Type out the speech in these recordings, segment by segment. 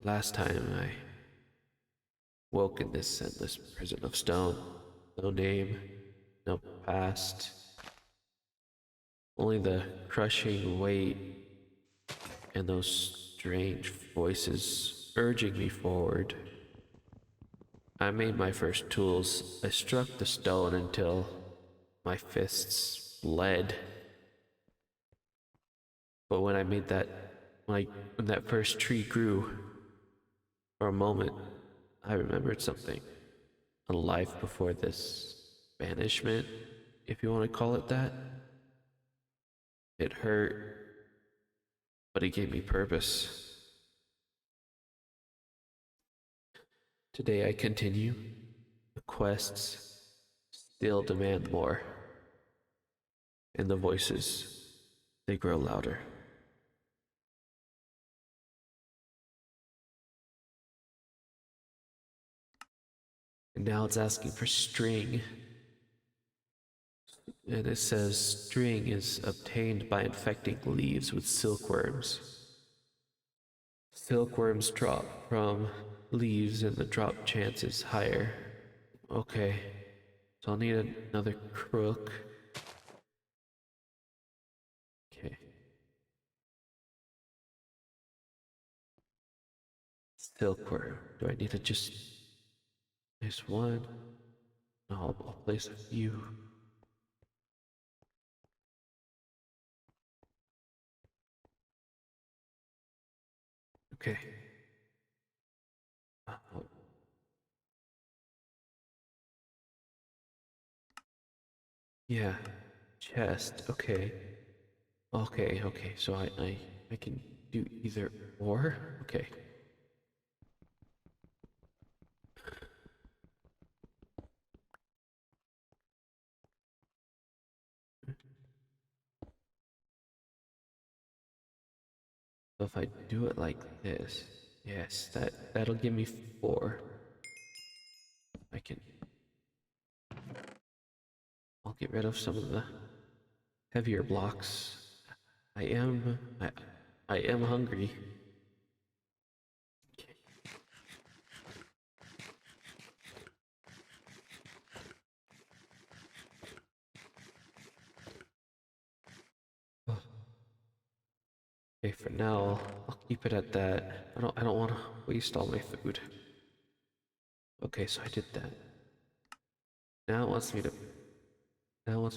Last time I woke in this endless prison of stone. No name, no past, only the crushing weight and those strange voices urging me forward. I made my first tools. I struck the stone until my fists bled. But when I made that, when that first tree grew, for a moment, I remembered something. A life before this banishment, if you want to call it that. It hurt, but it gave me purpose. Today I continue. The quests still demand more, and the voices, they grow louder. And now it's asking for string. And it says string is obtained by infecting leaves with silkworms. Silkworms drop from leaves and the drop chance is higher. Okay, so I'll need another crook. Okay. Silkworm. Do I need to just place one? No, I'll place a few. Okay. Oh. Yeah. Chest. Okay. Okay. So I can do either or. Okay. So if I do it like this, yes, that'll give me 4. I can. I'll get rid of some of the heavier blocks. I am. I am hungry. Okay, for now, I'll keep it at that. I don't want to waste all my food. Okay, so I did that. Now it wants me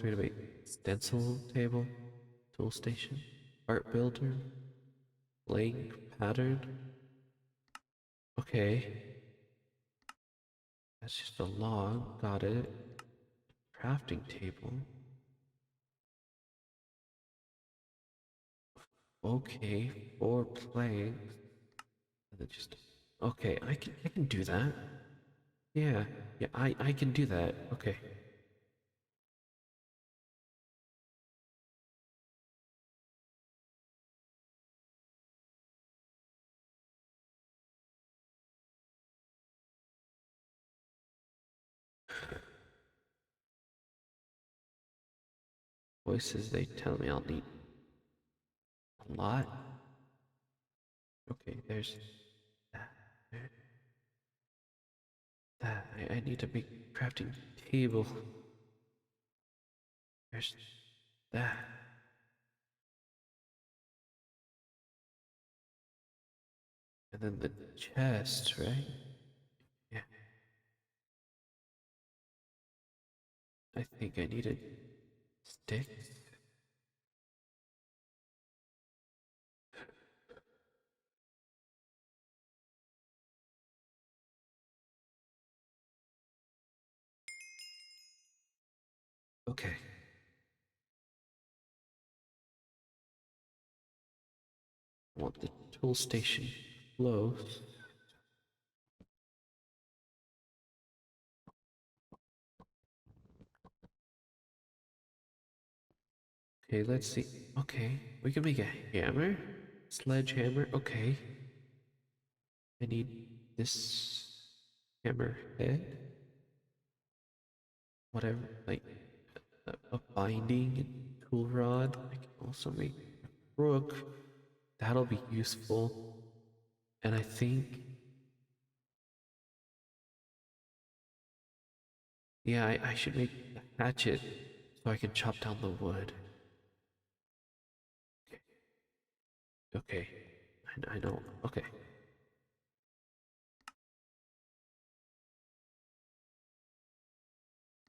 to make stencil table, tool station, art builder, blank pattern. Okay. That's just a log, got it. Crafting table. Okay, 4 planks. And then just okay, I can do that. Yeah, I can do that. Okay. Voices, they tell me I'll need a lot. Okay, there's that. That. I need to make crafting table. There's that. And then the chest, right? Yeah. I think I needed sticks. Okay. I want the tool station close. Okay, let's see. Okay, we can make a hammer. Sledgehammer. Okay. I need this hammer head. Whatever, like a binding tool rod. I can also make a crook. That'll be useful. And I think, yeah, I should make a hatchet so I can chop down the wood. Okay, I know. Okay.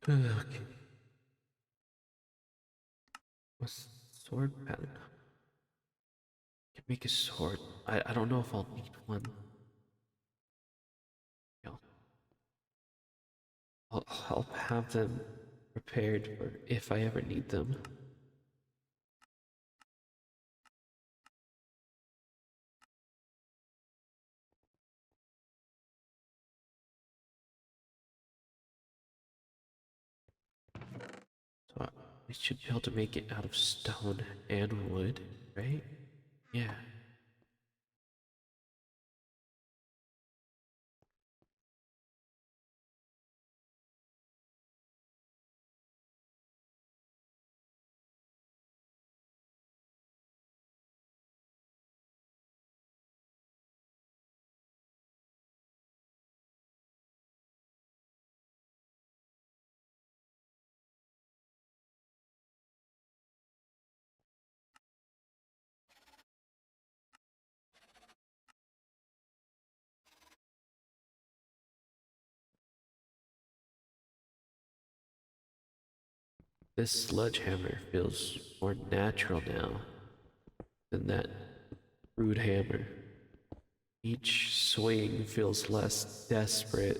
Okay. What's sword pen? Can make a sword. I don't know if I'll need one. Yeah, I'll have them prepared for if I ever need them. So I should be able to make it out of stone and wood, right? Yeah. This sledgehammer feels more natural now than that rude hammer. Each swing feels less desperate.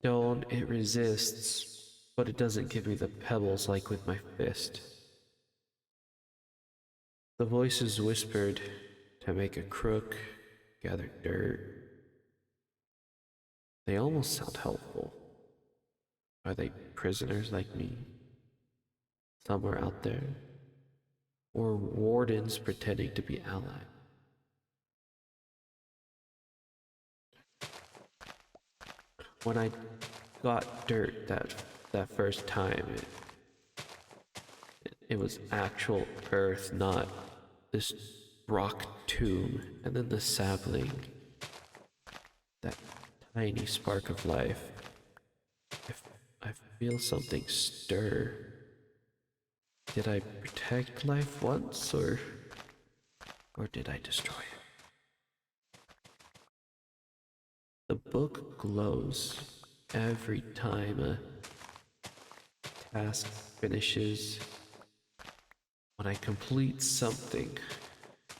Stone, it resists, but it doesn't give me the pebbles like with my fist. The voices whispered to make a crook, gather dirt. They almost sound helpful. Are they prisoners like me? Somewhere out there? Or wardens pretending to be allies? When I got dirt that first time, it was actual earth, not this rock tomb, and then the sapling, that tiny spark of life. If I feel something stir, did I protect life once, or did I destroy it? The book glows every time a task finishes. When I complete something,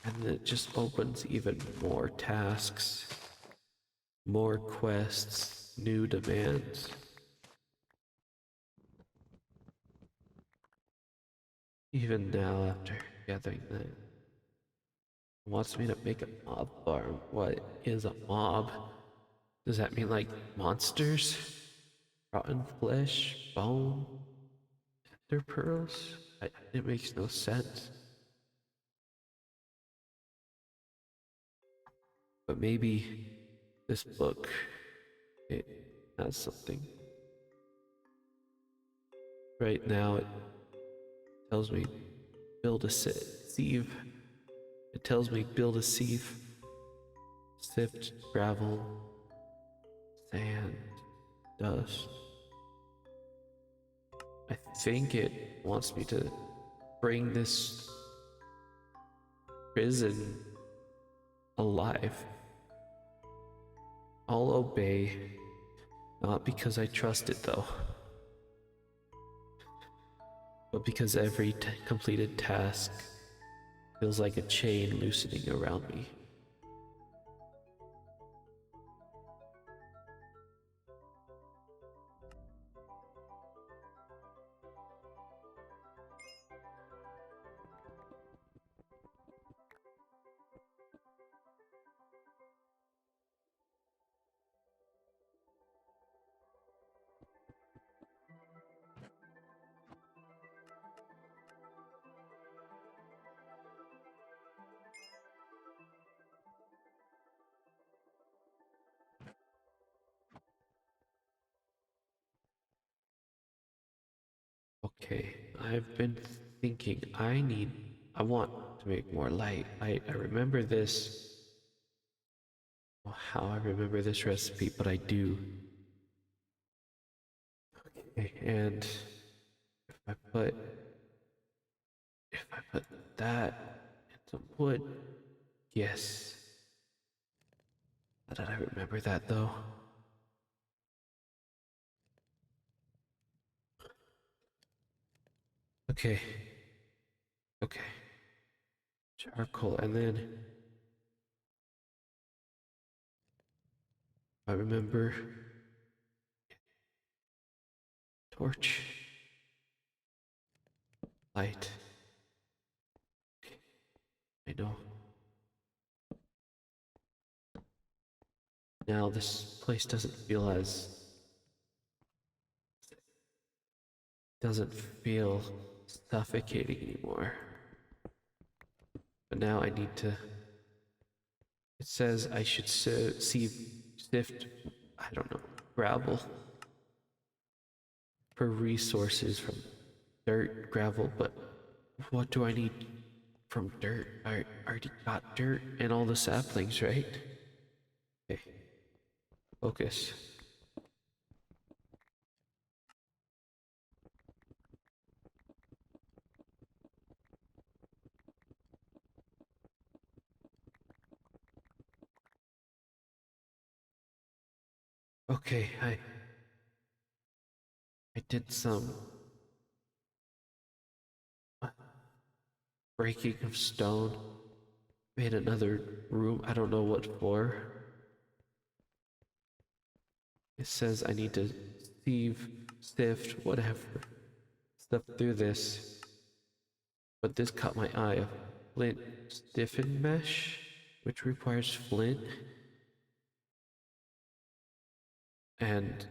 and it just opens even more tasks, more quests, new demands. Even now, after gathering that, it wants me to make a mob farm. What is a mob? Does that mean like monsters? Rotten flesh, bone, ender pearls? It makes no sense. But maybe this book, it has something. Right now, it tells me build a sieve. It tells me build a sieve, sift gravel, sand, dust. I think it wants me to bring this prison alive. I'll obey, not because I trust it though, but because every completed task feels like a chain loosening around me. Okay, I've been thinking I want to make more light. I remember this. Well, how I remember this recipe, but I do. Okay, and if I put if I put that in some wood, yes. How did I remember that though? Okay, okay. Charcoal, and then I remember torch, light. Okay, I know. Now this place doesn't feel suffocating anymore. But now I need to. It says I should sift. I don't know, gravel for resources from dirt, gravel. But what do I need from dirt? I already got dirt and all the saplings, right? Okay, focus. Okay, I did some uh, breaking of stone. Made another room. I don't know what for. It says I need to sift, whatever, stuff through this. But this caught my eye. A flint stiffen mesh, which requires flint. And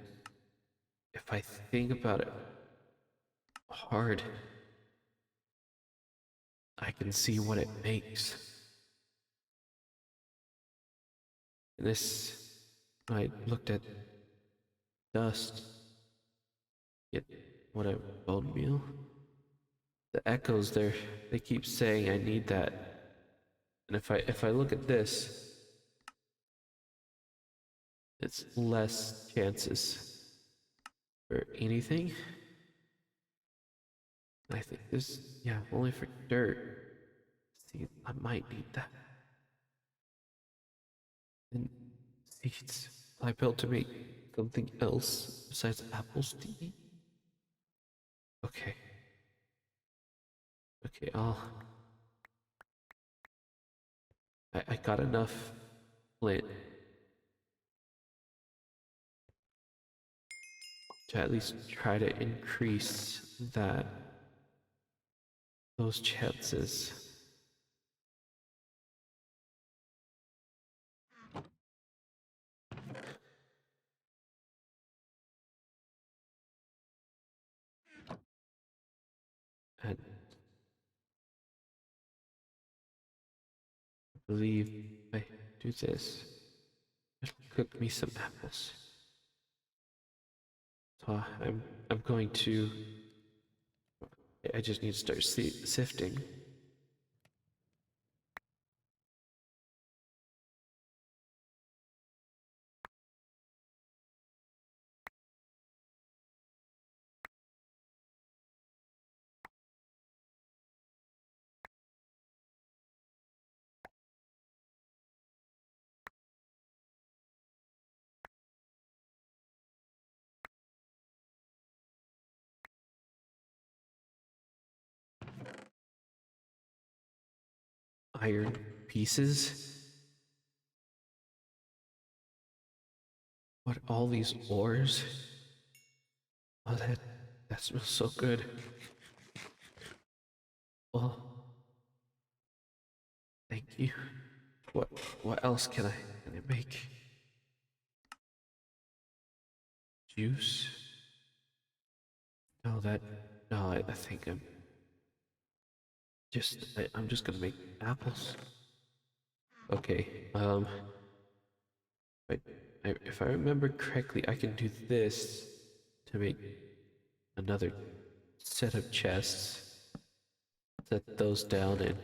if I think about it hard, I can see what it makes. And this, I looked at dust. Get what a bone meal. The echoes there, they keep saying I need that. And if I look at this, it's less chances for anything. I think this, yeah, only for dirt. See, I might need that. And seeds I built to make something else besides apples to eat. Okay. Okay, I got enough flint to at least try to increase those chances. And I believe if I do this, it'll cook me some apples. So I'm going to. I just need to start sifting. Iron pieces. What, all these ores? Oh, that smells so good. Well, thank you. What what else can I make? Juice? No, that no, I think I'm just gonna make apples. Okay. Wait, if I remember correctly, I can do this to make another set of chests. Set those down and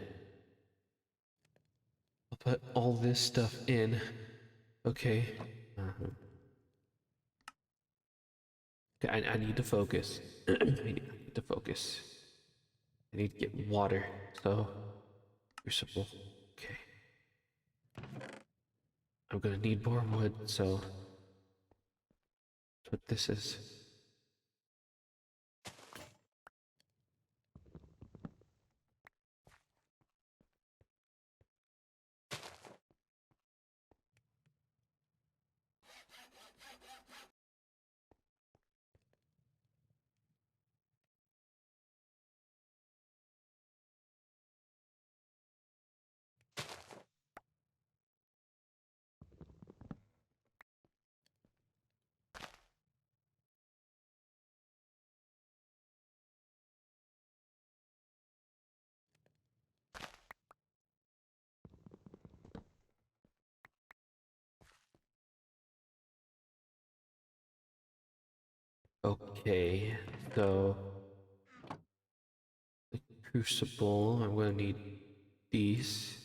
put all this stuff in. Okay. Okay, I need to focus. I need to focus. I need to get water. So, crucible. Okay. I'm gonna need more wood, so that's what this is. Okay, so the crucible, I'm gonna need these.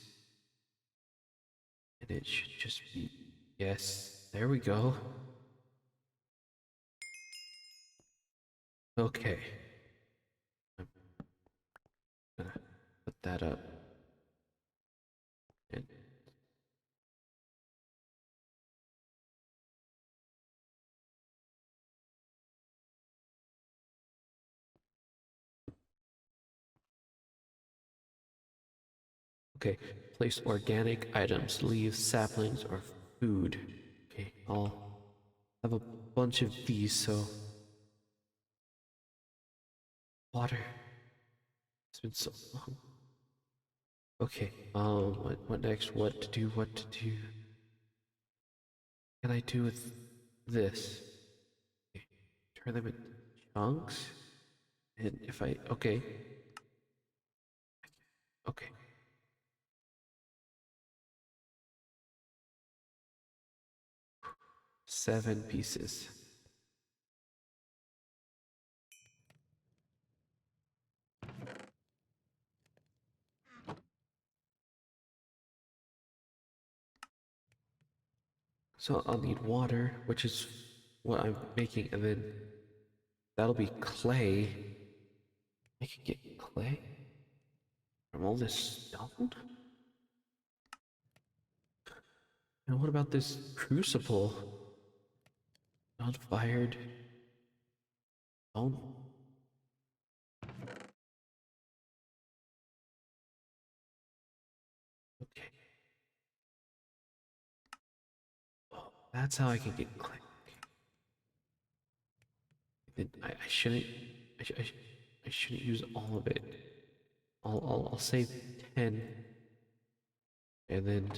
And it should just be, yes, there we go. Okay, I'm gonna put that up. And okay, place organic items, leaves, saplings, or food. Okay, I'll have a bunch of these, so water. It's been so long. Okay, what next? What to do? What to do? What can I do with this? Okay, turn them into chunks. And if I, okay, okay. 7 pieces. So I'll need water, which is what I'm making, and then that'll be clay. I can get clay from all this stone? And what about this crucible? Unfired stone? Okay. Oh, that's how I can get clay. Then I shouldn't. I shouldn't use all of it. I'll save 10, and then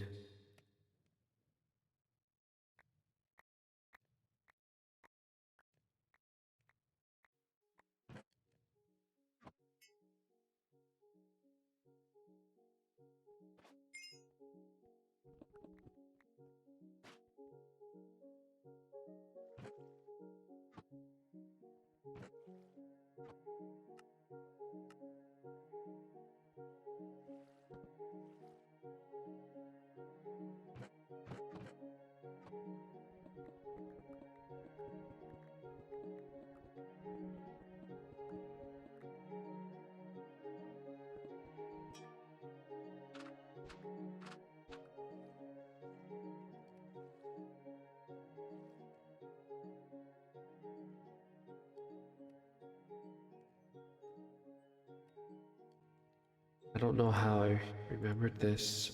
I don't know how I remembered this.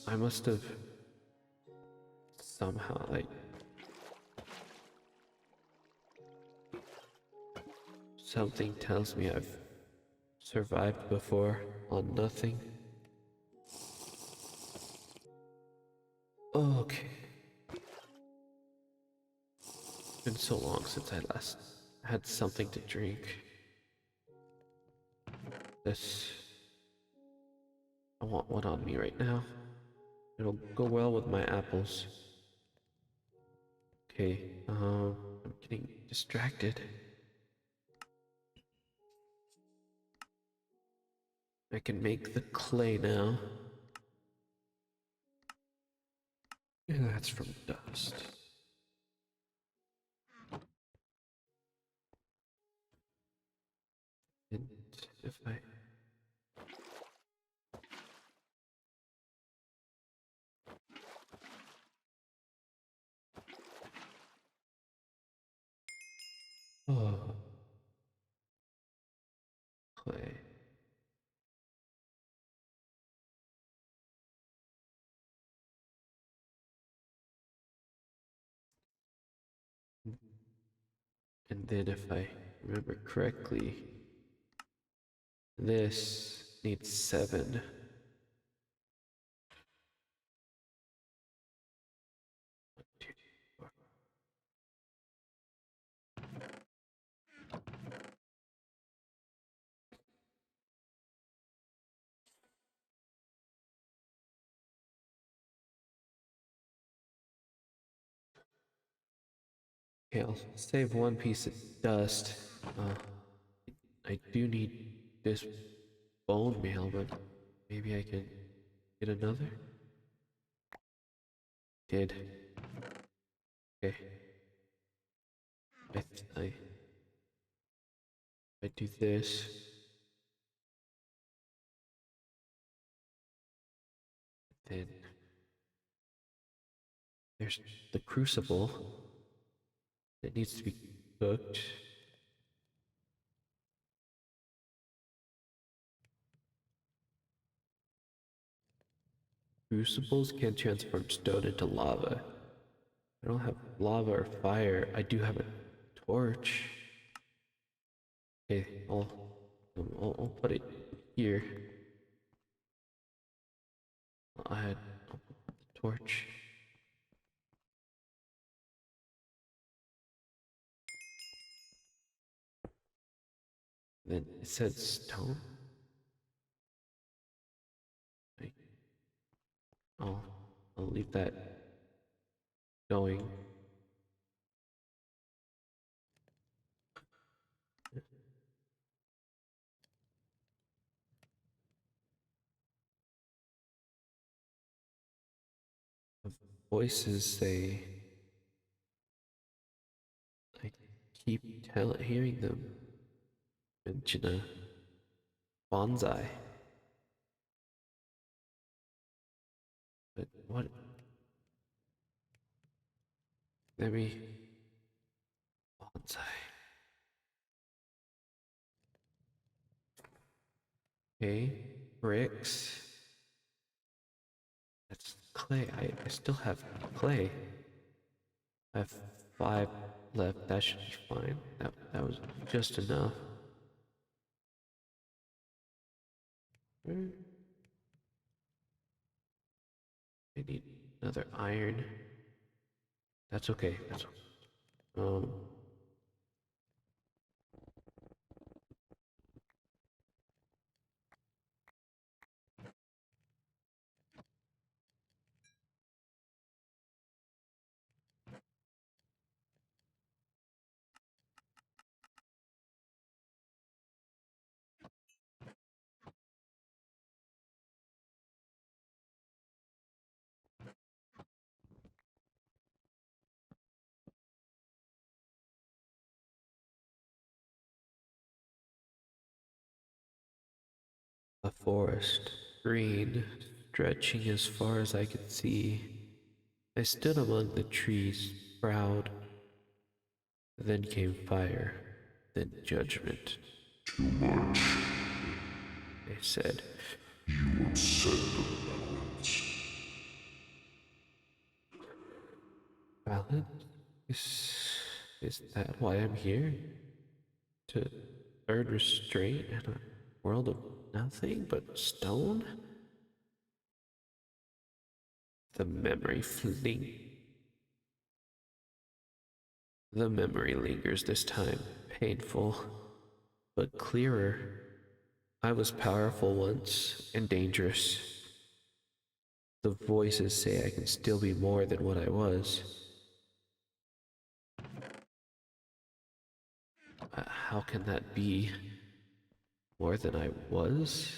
I must have somehow like something tells me I've survived before on nothing. Okay. It's been so long since I last had something to drink. This I want one on me right now. It'll go well with my apples. Okay, I'm getting distracted. I can make the clay now. And that's from dust. And if I... Oh, clay. And then if I remember correctly, this needs 7. Okay, I'll save one piece of dust. Uh, I do need this bone meal, but maybe I can get another? Did. Okay. I, I, I do this. Then there's the crucible that needs to be cooked. Crucibles can transform stone into lava. I don't have lava or fire. I do have a torch. Okay, I'll put it here. I'll put the torch. Then it said stone. I, I'll, I'll leave that going. The voices say, I keep hearing them mention a bonsai. But what? Let me bonsai. Okay, bricks. That's clay. I still have clay. I have 5 left. That should be fine. That was just enough. Hmm, I need another iron. That's okay. That's okay. A forest, green, stretching as far as I could see. I stood among the trees, proud. Then came fire, then judgment. Too much. They said, You upset the balance. balance? Is that why I'm here? To third restraint in a world of nothing but stone? The memory fling. The memory lingers this time, painful, but clearer. I was powerful once and dangerous. The voices say I can still be more than what I was. How can that be? More than I was?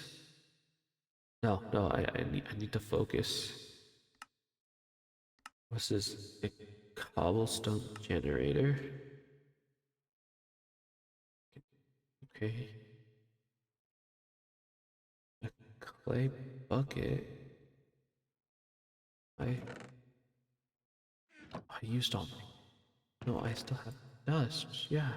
No, I need to focus. What's this? A cobblestone generator? Okay. A clay bucket. I used all my. No, I still have dust. Yeah.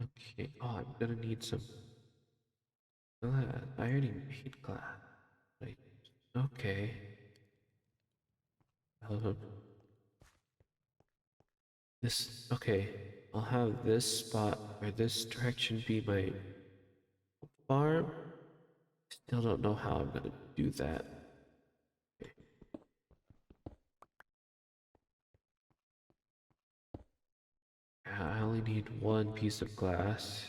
Okay. Oh, I'm gonna need some. I already made glass. Right. Okay. Um, this. Okay. I'll have this spot or this direction be my farm. Still don't know how I'm gonna do that. Okay. I only need one piece of glass.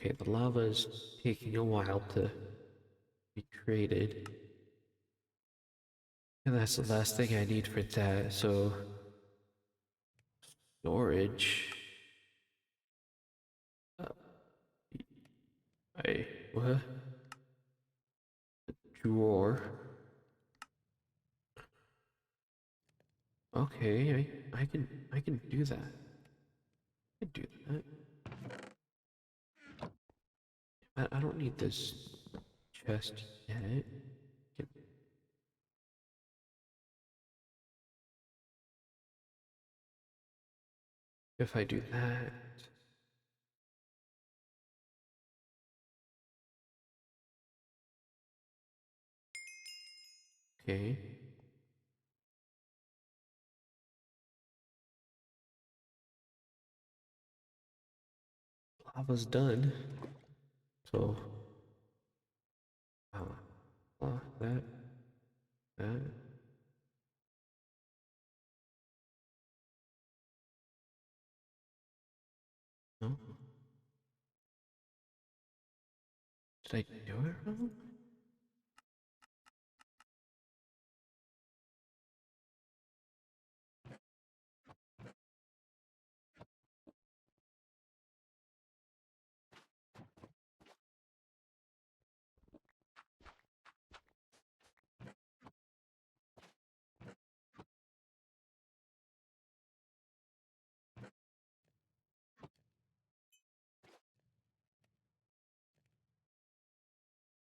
Okay, the lava is taking a while to be created. And that's the last thing I need for that, so storage. Uh, what? Drawer. Okay, I can do that. I can do that. I don't need this chest yet. Can- If I do that, okay. Lava's done. So, uh, that, that, no. Did I do it wrong?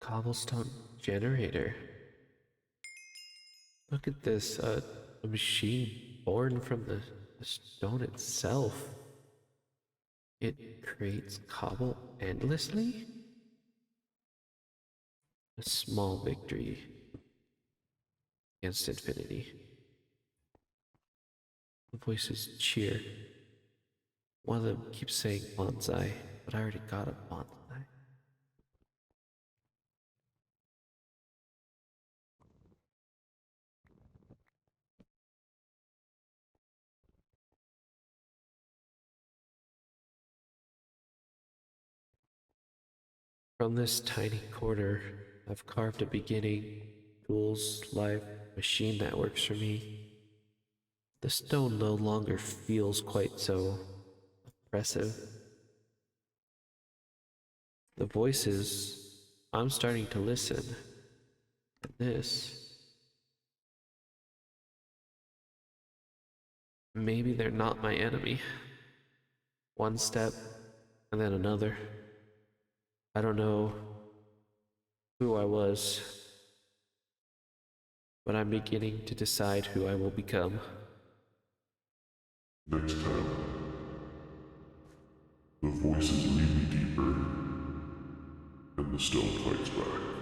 Cobblestone generator. Look at this, a machine born from the stone itself. It creates cobble endlessly? A small victory against infinity. The voices cheer. One of them keeps saying bonsai, but I already got a bonsai. From this tiny corner, I've carved a beginning, tools, life, machine that works for me. The stone no longer feels quite so oppressive. The voices, I'm starting to listen. And this, maybe they're not my enemy. One step, and then another. I don't know who I was, but I'm beginning to decide who I will become. Next time, the voices lead me deeper, and the stone fights back.